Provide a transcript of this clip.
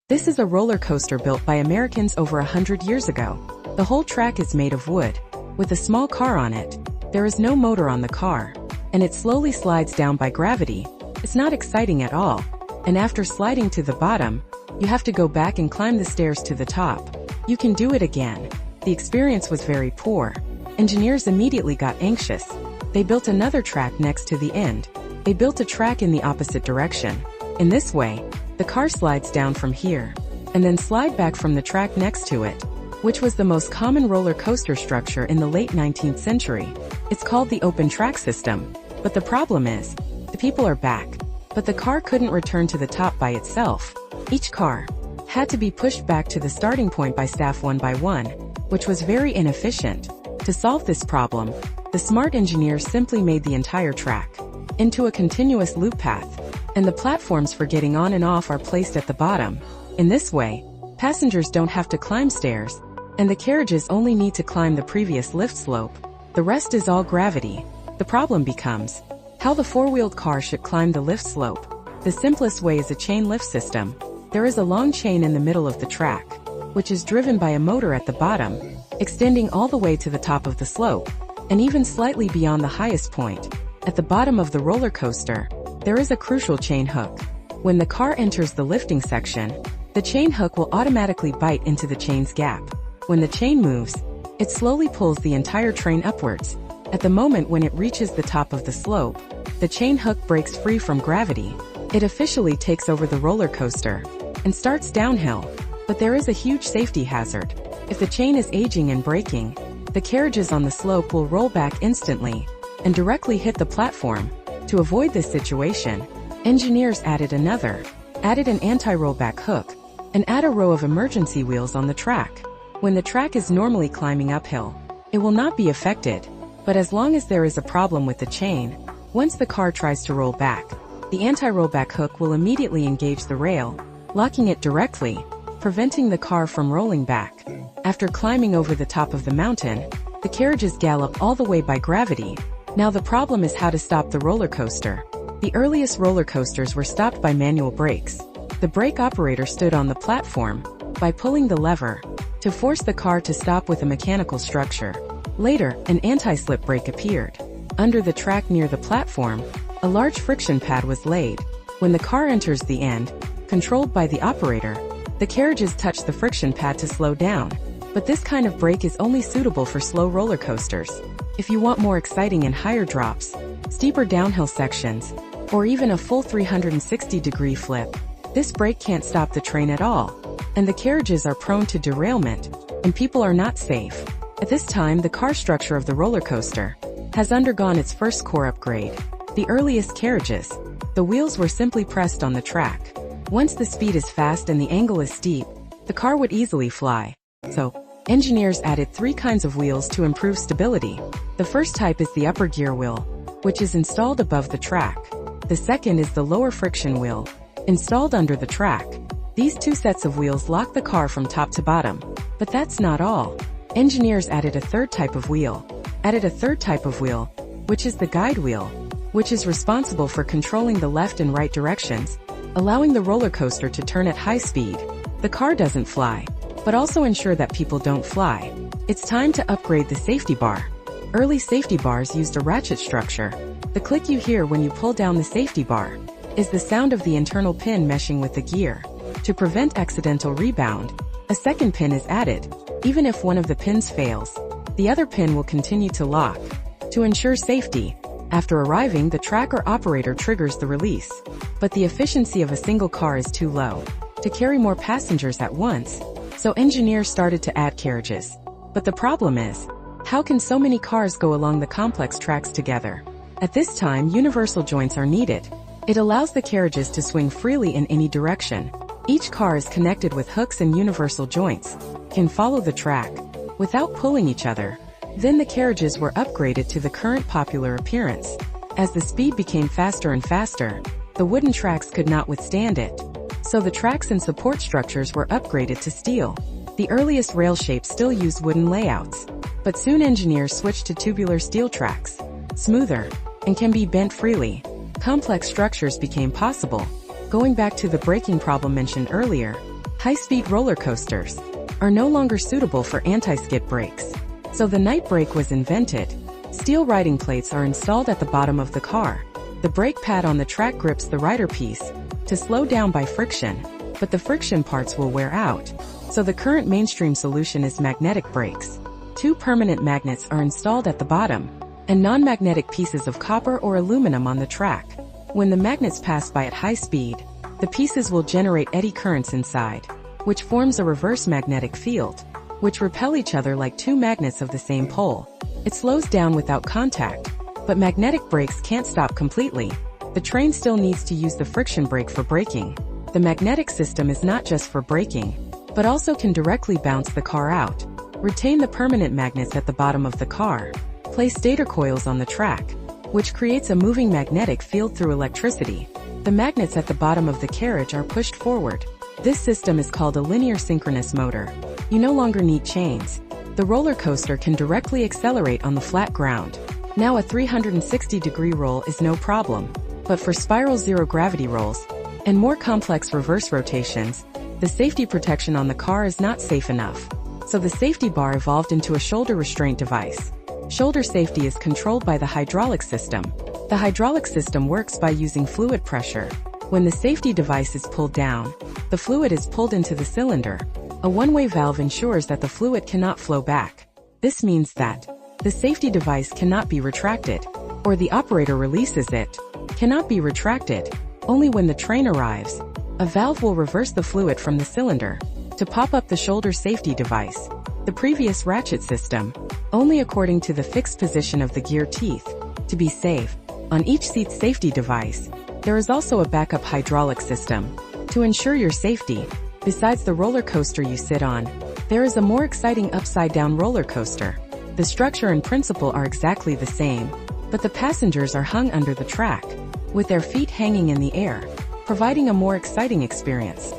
This is a roller coaster built by Americans over 100 years ago. The whole track is made of wood, with a small car on it. There is no motor on the car, and it slowly slides down by gravity. It's not exciting at all, and after sliding to the bottom, you have to go back and climb the stairs to the top. You can do it again. The experience was very poor. Engineers immediately got anxious. They built another track next to the end. They built a track in the opposite direction. In this way, the car slides down from here, and then slide back from the track next to it, which was the most common roller coaster structure in the late 19th century. It's called the open track system, but the problem is, the people are back, but the car couldn't return to the top by itself. Each car had to be pushed back to the starting point by staff one by one, which was very inefficient. To solve this problem, the smart engineers simply made the entire track into a continuous loop path, and the platforms for getting on and off are placed at the bottom. In this way, passengers don't have to climb stairs, and the carriages only need to climb the previous lift slope. The rest is all gravity. The problem becomes how the four-wheeled car should climb the lift slope. The simplest way is a chain lift system. There is a long chain in the middle of the track, which is driven by a motor at the bottom, extending all the way to the top of the slope, and even slightly beyond the highest point. At the bottom of the roller coaster, there is a crucial chain hook. When the car enters the lifting section, the chain hook will automatically bite into the chain's gap. When the chain moves, it slowly pulls the entire train upwards. At the moment when it reaches the top of the slope, the chain hook breaks free from gravity. It officially takes over the roller coaster and starts downhill. But there is a huge safety hazard. If the chain is aging and breaking, the carriages on the slope will roll back instantly and directly hit the platform. To avoid this situation, engineers added an anti-rollback hook, and add a row of emergency wheels on the track. When the track is normally climbing uphill, it will not be affected. But as long as there is a problem with the chain, once the car tries to roll back, the anti-rollback hook will immediately engage the rail, locking it directly, preventing the car from rolling back. After climbing over the top of the mountain, the carriages gallop all the way by gravity. Now the problem is how to stop the roller coaster. The earliest roller coasters were stopped by manual brakes. The brake operator stood on the platform by pulling the lever to force the car to stop with a mechanical structure. Later, an anti-slip brake appeared. Under the track near the platform, a large friction pad was laid. When the car enters the end, controlled by the operator, the carriages touch the friction pad to slow down. But this kind of brake is only suitable for slow roller coasters. If you want more exciting and higher drops, steeper downhill sections, or even a full 360-degree flip, this brake can't stop the train at all, and the carriages are prone to derailment, and people are not safe. At this time, the car structure of the roller coaster has undergone its first core upgrade. The earliest carriages, the wheels were simply pressed on the track. Once the speed is fast and the angle is steep, the car would easily fly. So, engineers added 3 kinds of wheels to improve stability. The first type is the upper gear wheel, which is installed above the track. The second is the lower friction wheel, installed under the track. These 2 sets of wheels lock the car from top to bottom. But that's not all. Engineers added a third type of wheel, which is the guide wheel, which is responsible for controlling the left and right directions, allowing the roller coaster to turn at high speed. The car doesn't fly, but also ensure that people don't fly. It's time to upgrade the safety bar. Early safety bars used a ratchet structure. The click you hear when you pull down the safety bar is the sound of the internal pin meshing with the gear. To prevent accidental rebound, a second pin is added. Even if one of the pins fails, the other pin will continue to lock. To ensure safety, after arriving, the tracker operator triggers the release. But the efficiency of a single car is too low to carry more passengers at once, so engineers started to add carriages. But the problem is, how can so many cars go along the complex tracks together? At this time, universal joints are needed. It allows the carriages to swing freely in any direction. Each car is connected with hooks and universal joints, can follow the track without pulling each other. Then the carriages were upgraded to the current popular appearance. As the speed became faster and faster, the wooden tracks could not withstand it. So the tracks and support structures were upgraded to steel. The earliest rail shapes still used wooden layouts, but soon engineers switched to tubular steel tracks, smoother, and can be bent freely. Complex structures became possible. Going back to the braking problem mentioned earlier, high-speed roller coasters, are no longer suitable for anti-skid brakes. So the night brake was invented. Steel riding plates are installed at the bottom of the car. The brake pad on the track grips the rider piece to slow down by friction, but the friction parts will wear out. So the current mainstream solution is magnetic brakes. 2 permanent magnets are installed at the bottom, and non-magnetic pieces of copper or aluminum on the track. When the magnets pass by at high speed, the pieces will generate eddy currents inside, which forms a reverse magnetic field, which repel each other like 2 magnets of the same pole. It slows down without contact, but magnetic brakes can't stop completely. The train still needs to use the friction brake for braking. The magnetic system is not just for braking, but also can directly bounce the car out. Retain the permanent magnets at the bottom of the car. Place stator coils on the track, which creates a moving magnetic field through electricity. The magnets at the bottom of the carriage are pushed forward. This system is called a linear synchronous motor. You no longer need chains. The roller coaster can directly accelerate on the flat ground. Now a 360-degree roll is no problem, but for spiral zero-gravity rolls and more complex reverse rotations, the safety protection on the car is not safe enough. So the safety bar evolved into a shoulder restraint device. Shoulder safety is controlled by the hydraulic system. The hydraulic system works by using fluid pressure. When the safety device is pulled down, the fluid is pulled into the cylinder. A one-way valve ensures that the fluid cannot flow back. This means that the safety device cannot be retracted, or the operator releases it. Cannot be retracted. Only when the train arrives, a valve will reverse the fluid from the cylinder to pop up the shoulder safety device. The previous ratchet system, only according to the fixed position of the gear teeth. To be safe, on each seat's safety device, there is also a backup hydraulic system to ensure your safety. Besides the roller coaster you sit on, there is a more exciting upside-down roller coaster. The structure and principle are exactly the same, but the passengers are hung under the track, with their feet hanging in the air, providing a more exciting experience.